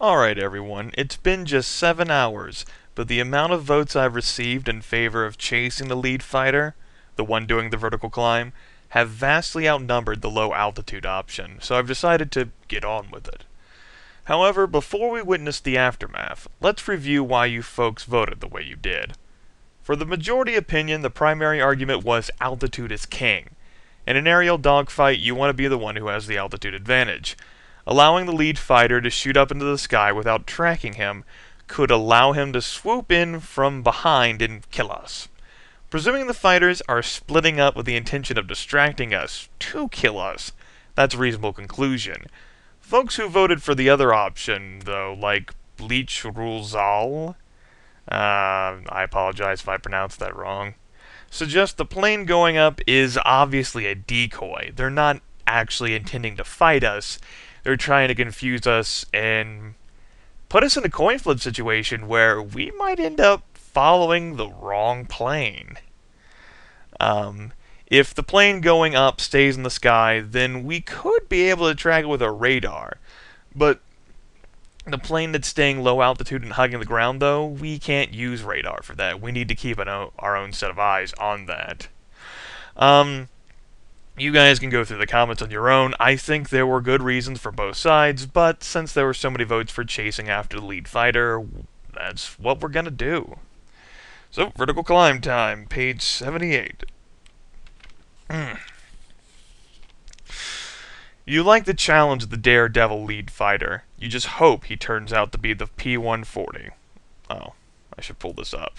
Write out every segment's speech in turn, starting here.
Alright everyone, it's been just 7 hours, but the amount of votes I've received in favor of chasing the lead fighter, the one doing the vertical climb, have vastly outnumbered the low altitude option, so I've decided to get on with it. However, before we witness the aftermath, let's review why you folks voted the way you did. For the majority opinion, the primary argument was altitude is king. In an aerial dogfight, you want to be the one who has the altitude advantage. Allowing the lead fighter to shoot up into the sky without tracking him could allow him to swoop in from behind and kill us. Presuming the fighters are splitting up with the intention of distracting us to kill us, that's a reasonable conclusion. Folks who voted for the other option, though, like Bleach Rulzal, I apologize if I pronounced that wrong, suggest the plane going up is obviously a decoy. They're not actually intending to fight us. They're trying to confuse us and put us in a coin flip situation where we might end up following the wrong plane. If the plane going up stays in the sky, then we could be able to track it with a radar. But the plane that's staying low altitude and hugging the ground, though, we can't use radar for that. We need to keep our own set of eyes on that. You guys can go through the comments on your own. I think there were good reasons for both sides, but since there were so many votes for chasing after the lead fighter, that's what we're gonna do. So, vertical climb time, page 78. You like the challenge of the daredevil lead fighter. You just hope he turns out to be the P-140. Oh, I should pull this up.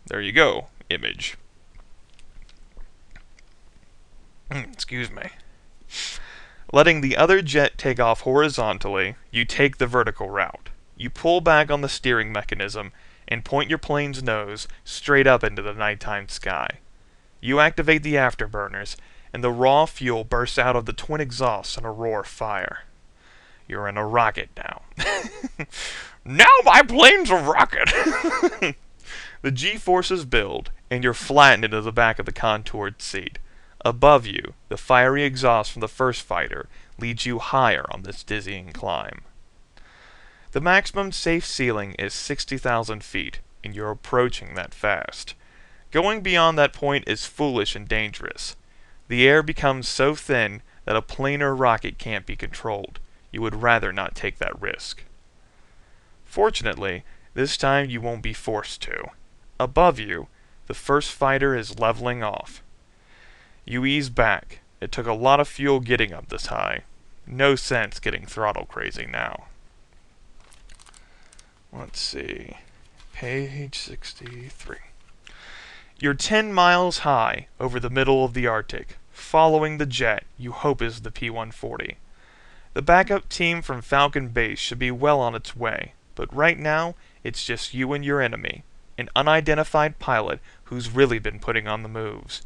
There you go, image. Excuse me. Letting the other jet take off horizontally, you take the vertical route. You pull back on the steering mechanism and point your plane's nose straight up into the nighttime sky. You activate the afterburners, and the raw fuel bursts out of the twin exhausts in a roar of fire. You're in a rocket now. Now my plane's a rocket! The G-forces build, and you're flattened into the back of the contoured seat. Above you, the fiery exhaust from the first fighter leads you higher on this dizzying climb. The maximum safe ceiling is 60,000 feet, and you're approaching that fast. Going beyond that point is foolish and dangerous. The air becomes so thin that a plane or rocket can't be controlled. You would rather not take that risk. Fortunately, this time you won't be forced to. Above you, the first fighter is leveling off. You ease back. It took a lot of fuel getting up this high. No sense getting throttle crazy now. Let's see. Page 63. You're 10 miles high over the middle of the Arctic, following the jet you hope is the P-140. The backup team from Falcon Base should be well on its way, but right now it's just you and your enemy, an unidentified pilot who's really been putting on the moves.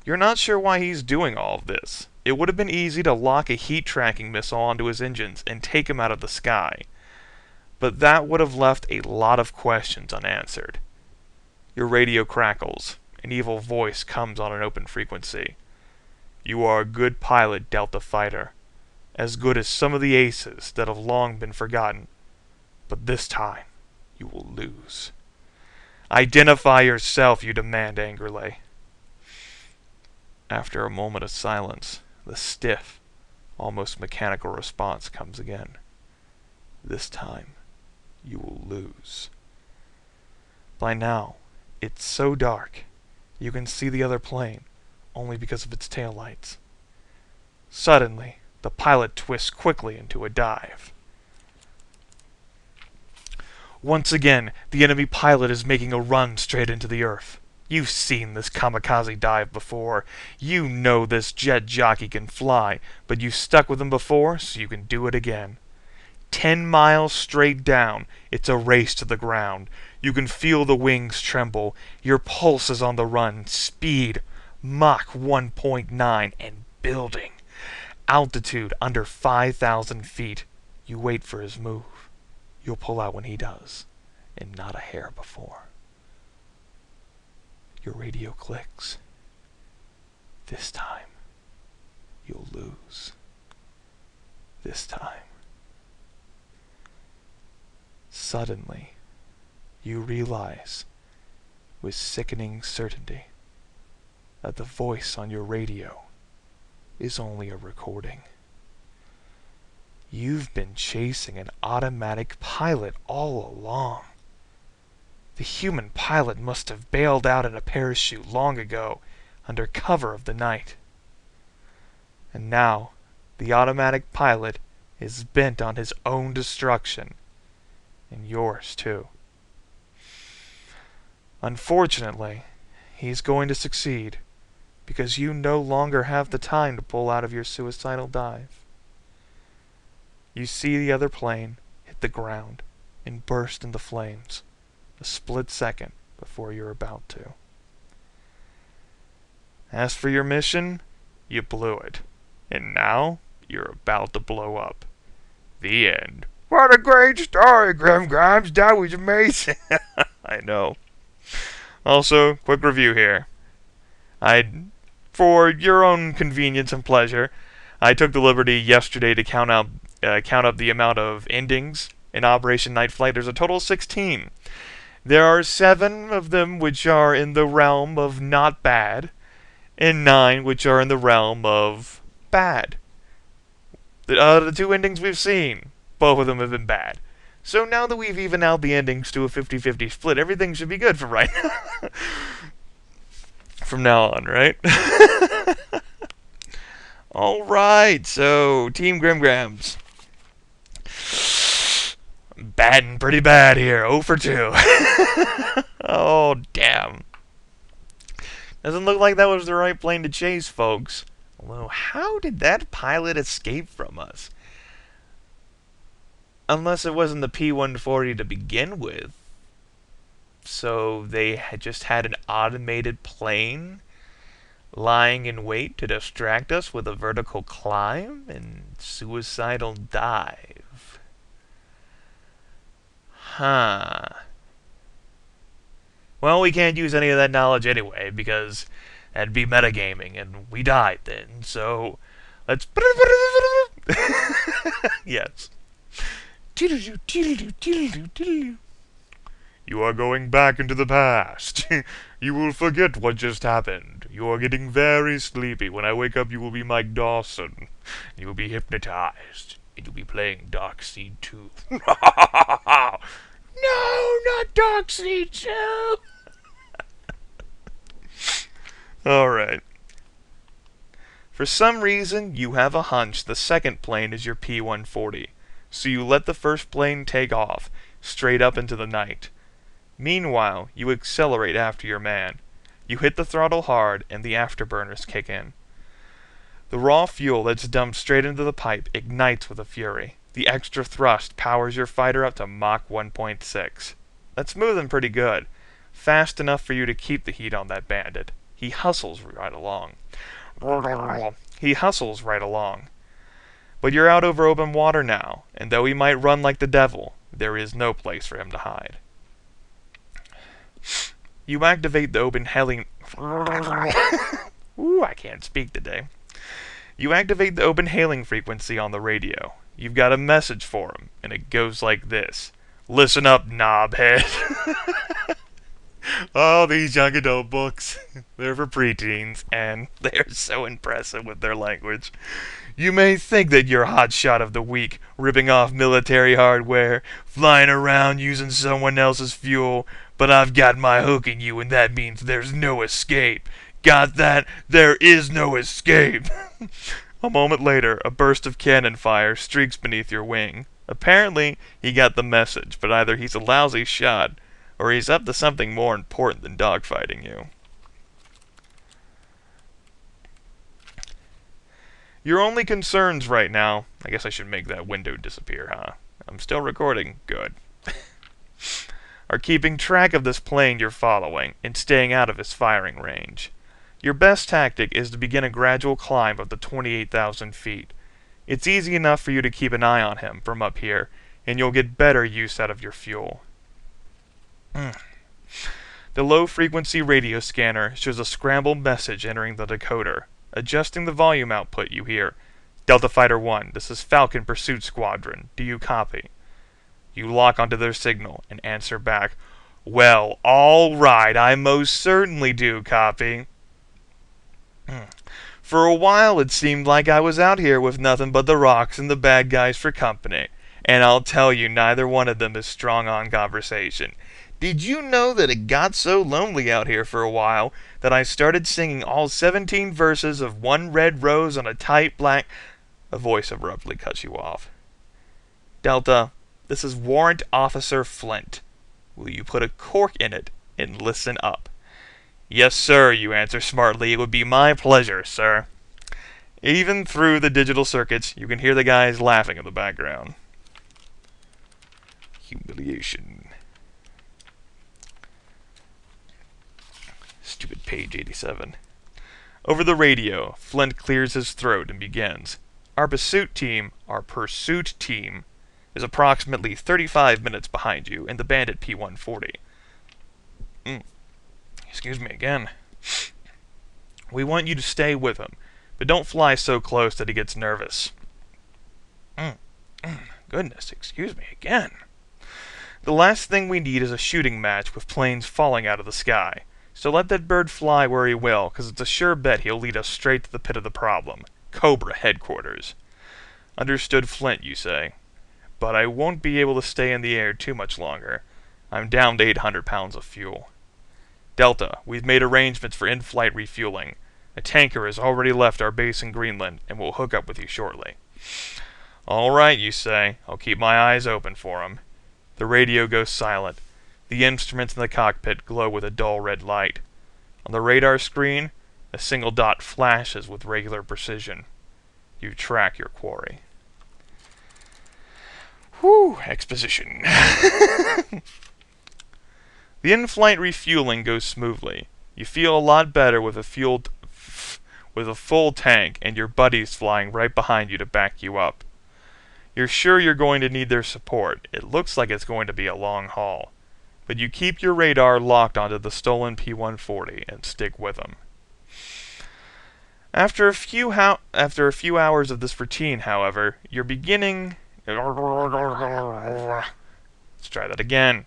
You're not sure why he's doing all of this. It would have been easy to lock a heat-tracking missile onto his engines and take him out of the sky. But that would have left a lot of questions unanswered. Your radio crackles. An evil voice comes on an open frequency. You are a good pilot, Delta Fighter. As good as some of the aces that have long been forgotten. But this time, you will lose. Identify yourself, you demand angrily. After a moment of silence, the stiff, almost mechanical response comes again. This time, you will lose. By now, it's so dark, you can see the other plane, only because of its taillights. Suddenly, the pilot twists quickly into a dive. Once again, the enemy pilot is making a run straight into the earth. You've seen this kamikaze dive before. You know this jet jockey can fly, but you stuck with him before, so you can do it again. 10 miles straight down, it's a race to the ground. You can feel the wings tremble. Your pulse is on the run. Speed, Mach 1.9 and building. Altitude under 5,000 feet. You wait for his move. You'll pull out when he does, and not a hair before. Your radio clicks. This time, you'll lose. This time, Suddenly, you realize, with sickening certainty, that the voice on your radio is only a recording. You've been chasing an automatic pilot all along. The human pilot must have bailed out in a parachute long ago, under cover of the night. And now, the automatic pilot is bent on his own destruction, and yours too. Unfortunately, he's going to succeed, because you no longer have the time to pull out of your suicidal dive. You see the other plane hit the ground and burst into flames a split second before you're about to. As for your mission, you blew it, and now you're about to blow up. The end. What a great story, Grimes. That was amazing. I know. Also, quick review here. For your own convenience and pleasure, I took the liberty yesterday to count up the amount of endings in Operation Night Flight. There's a total of 16. There are 7 of them which are in the realm of not bad, and 9 which are in the realm of bad. The 2 endings we've seen, both of them have been bad. So now that we've evened out the endings to a 50-50 split, everything should be good for right now. From now on, right? Alright, so Team Grimgrams. Batting pretty bad here, 0 for 2. Oh, damn. Doesn't look like that was the right plane to chase, folks. Although, how did that pilot escape from us? Unless it wasn't the P-140 to begin with. So they had just had an automated plane lying in wait to distract us with a vertical climb and suicidal dive. Huh. Well, we can't use any of that knowledge anyway, because that'd be metagaming, and we died then, so let's... Yes. You are going back into the past. You will forget what just happened. You are getting very sleepy. When I wake up, you will be Mike Dawson. You will be hypnotized. And you'll be playing Darkseid 2. No, not Darkseid 2! Alright. For some reason, you have a hunch the second plane is your P-140. So you let the first plane take off, straight up into the night. Meanwhile, you accelerate after your man. You hit the throttle hard, and the afterburners kick in. The raw fuel that's dumped straight into the pipe ignites with a fury. The extra thrust powers your fighter up to Mach 1.6. That's moving pretty good. Fast enough for you to keep the heat on that bandit. He hustles right along. But you're out over open water now, and though he might run like the devil, there is no place for him to hide. You activate the open hailing... Ooh, I can't speak today. You activate the open hailing frequency on the radio. You've got a message for him, and it goes like this. Listen up, knobhead. Oh, these young adult books. They're for preteens, and they're so impressive with their language. You may think that you're hotshot of the week, ripping off military hardware, flying around using someone else's fuel, but I've got my hook in you, and that means there's no escape. Got that? There is no escape. A moment later, a burst of cannon fire streaks beneath your wing. Apparently, he got the message, but either he's a lousy shot, or he's up to something more important than dogfighting you. Your only concerns right now... I guess I should make that window disappear, huh? I'm still recording. Good. Are keeping track of this plane you're following and staying out of his firing range. Your best tactic is to begin a gradual climb of the 28,000 feet. It's easy enough for you to keep an eye on him from up here, and you'll get better use out of your fuel. The low-frequency radio scanner shows a scrambled message entering the decoder. Adjusting the volume output, you hear, Delta Fighter 1, this is Falcon Pursuit Squadron. Do you copy? You lock onto their signal and answer back, "Well, all right, I most certainly do copy." For a while it seemed like I was out here with nothing but the rocks and the bad guys for company, and I'll tell you, neither one of them is strong on conversation. Did you know that it got so lonely out here for a while that I started singing all 17 verses of One Red Rose on a Tight Black... A voice abruptly cuts you off. "Delta, this is Warrant Officer Flint. Will you put a cork in it and listen up?" "Yes, sir," you answer smartly. "It would be my pleasure, sir." Even through the digital circuits, you can hear the guys laughing in the background. Humiliation. Stupid page 87. Over the radio, Flint clears his throat and begins. Our pursuit team, is approximately 35 minutes behind you in the Bandit P-140. Excuse me again. We want you to stay with him, but don't fly so close that he gets nervous. Goodness, excuse me again. The last thing we need is a shooting match with planes falling out of the sky. So let that bird fly where he will, because it's a sure bet he'll lead us straight to the pit of the problem. Cobra headquarters. Understood, Flint, you say. But I won't be able to stay in the air too much longer. I'm down to 800 pounds of fuel. Delta, we've made arrangements for in-flight refueling. A tanker has already left our base in Greenland and will hook up with you shortly. All right, you say. I'll keep my eyes open for him. The radio goes silent. The instruments in the cockpit glow with a dull red light. On the radar screen, a single dot flashes with regular precision. You track your quarry. Whew, exposition. The in-flight refueling goes smoothly. You feel a lot better with a full tank and your buddies flying right behind you to back you up. You're sure you're going to need their support. It looks like it's going to be a long haul. But you keep your radar locked onto the stolen P-140 and stick with them. After a few hours of this routine, however, you're beginning... Let's try that again.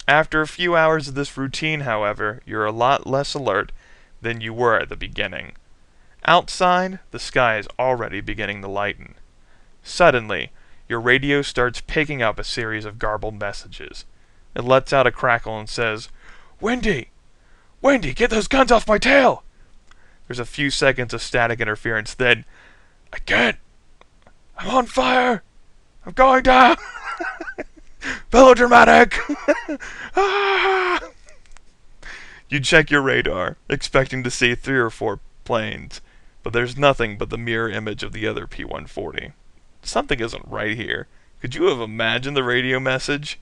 After a few hours of this routine, however, you're a lot less alert than you were at the beginning. Outside, the sky is already beginning to lighten. Suddenly, your radio starts picking up a series of garbled messages. It lets out a crackle and says, "Wendy! Wendy, get those guns off my tail!" There's a few seconds of static interference, then, "I can't! I'm on fire! I'm going down! Melodramatic!" You check your radar, expecting to see 3 or 4 planes, but there's nothing but the mirror image of the other P-140. Something isn't right here. Could you have imagined the radio message?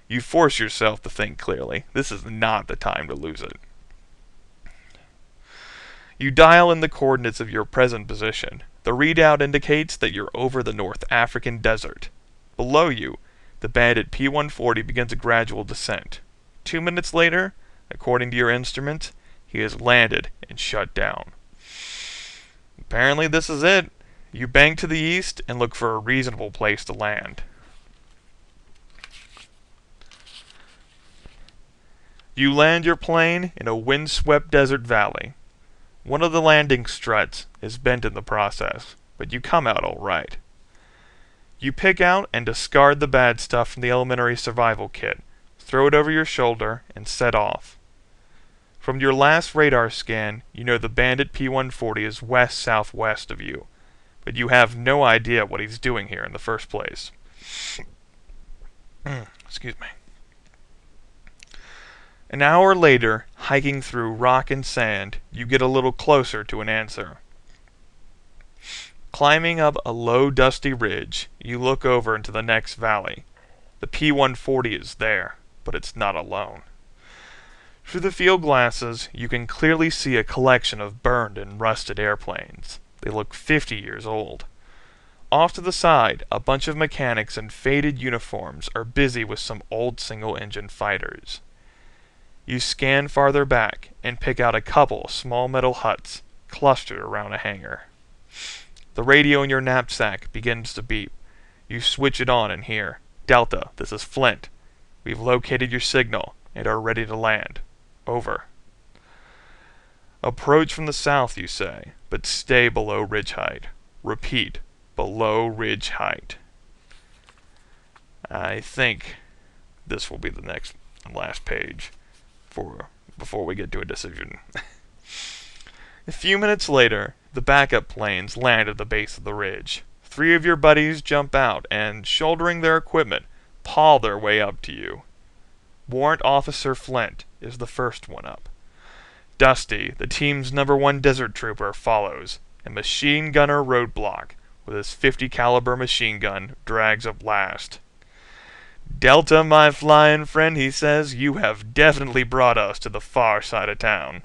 You force yourself to think clearly. This is not the time to lose it. You dial in the coordinates of your present position. The readout indicates that you're over the North African desert. Below you, the Bandit P-140 begins a gradual descent. 2 minutes later, according to your instrument, he has landed and shut down. Apparently this is it. You bank to the east and look for a reasonable place to land. You land your plane in a windswept desert valley. One of the landing struts is bent in the process, but you come out all right. You pick out and discard the bad stuff from the elementary survival kit, throw it over your shoulder, and set off. From your last radar scan, you know the Bandit P-140 is west-southwest of you, but you have no idea what he's doing here in the first place. Excuse me. An hour later, hiking through rock and sand, you get a little closer to an answer. Climbing up a low, dusty ridge, you look over into the next valley. The P-140 is there, but it's not alone. Through the field glasses, you can clearly see a collection of burned and rusted airplanes. They look 50 years old. Off to the side, a bunch of mechanics in faded uniforms are busy with some old single-engine fighters. You scan farther back and pick out a couple small metal huts clustered around a hangar. The radio in your knapsack begins to beep. You switch it on and hear, Delta, this is Flint. We've located your signal and are ready to land. Over. Approach from the south, you say, but stay below ridge height. Repeat, below ridge height. I think this will be the next and last page before we get to a decision. A few minutes later, the backup planes land at the base of the ridge. 3 of your buddies jump out and, shouldering their equipment, paw their way up to you. Warrant Officer Flint is the first one up. Dusty, the team's #1 desert trooper, follows, and Machine Gunner Roadblock, with his .50 caliber machine gun, drags up last. Delta, my flying friend, he says, you have definitely brought us to the far side of town.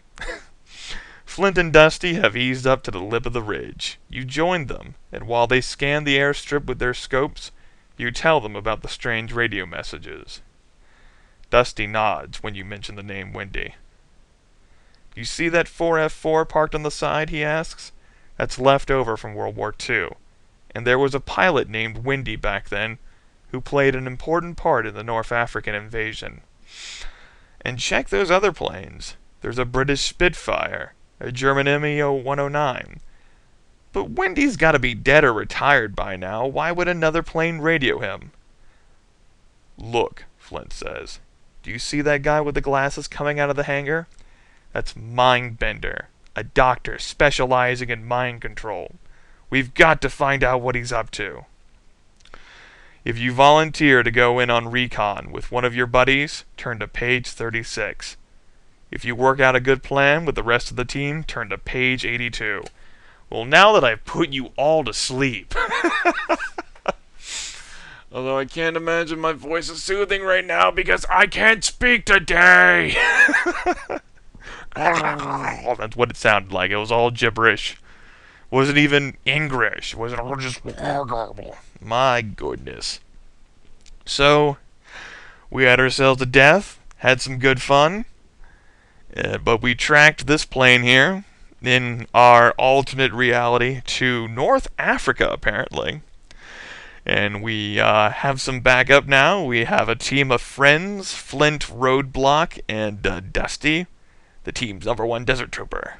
Flint and Dusty have eased up to the lip of the ridge. You join them, and while they scan the airstrip with their scopes, you tell them about the strange radio messages. Dusty nods when you mention the name Wendy. You see that 4F4 parked on the side, he asks? That's left over from World War II. And there was a pilot named Wendy back then who played an important part in the North African invasion. And check those other planes. There's a British Spitfire, a German Me-109. But Wendy's got to be dead or retired by now. Why would another plane radio him? Look, Flint says. Do you see that guy with the glasses coming out of the hangar? That's Mindbender, a doctor specializing in mind control. We've got to find out what he's up to. If you volunteer to go in on recon with one of your buddies, turn to page 36. If you work out a good plan with the rest of the team, turn to page 82. Well, now that I've put you all to sleep. Although I can't imagine my voice is soothing right now because I can't speak today. That's what it sounded like. It was all gibberish. Wasn't even English. It was all just... My goodness. So, we had ourselves to death. Had some good fun. But we tracked this plane here in our alternate reality to North Africa, apparently. And we have some backup now. We have a team of friends, Flint, Roadblock, and Dusty, the team's #1 desert trooper.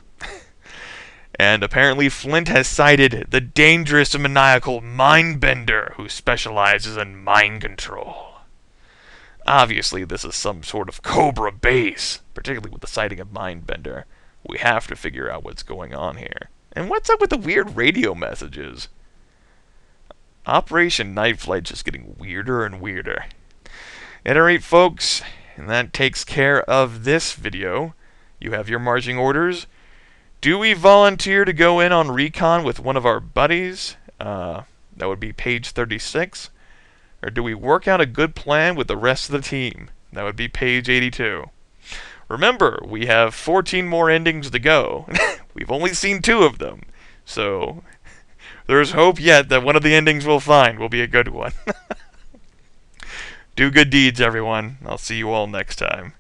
And apparently Flint has sighted the dangerous and maniacal Mindbender, who specializes in mind control. Obviously, this is some sort of Cobra base, particularly with the sighting of Mindbender. We have to figure out what's going on here. And what's up with the weird radio messages? Operation Night Flight's just getting weirder and weirder. At any rate, folks, and that takes care of this video. You have your marching orders. Do we volunteer to go in on recon with one of our buddies? That would be page 36. Or do we work out a good plan with the rest of the team? That would be page 82. Remember, we have 14 more endings to go. We've only seen 2 of them. So, there's hope yet that one of the endings we'll find will be a good one. Do good deeds, everyone. I'll see you all next time.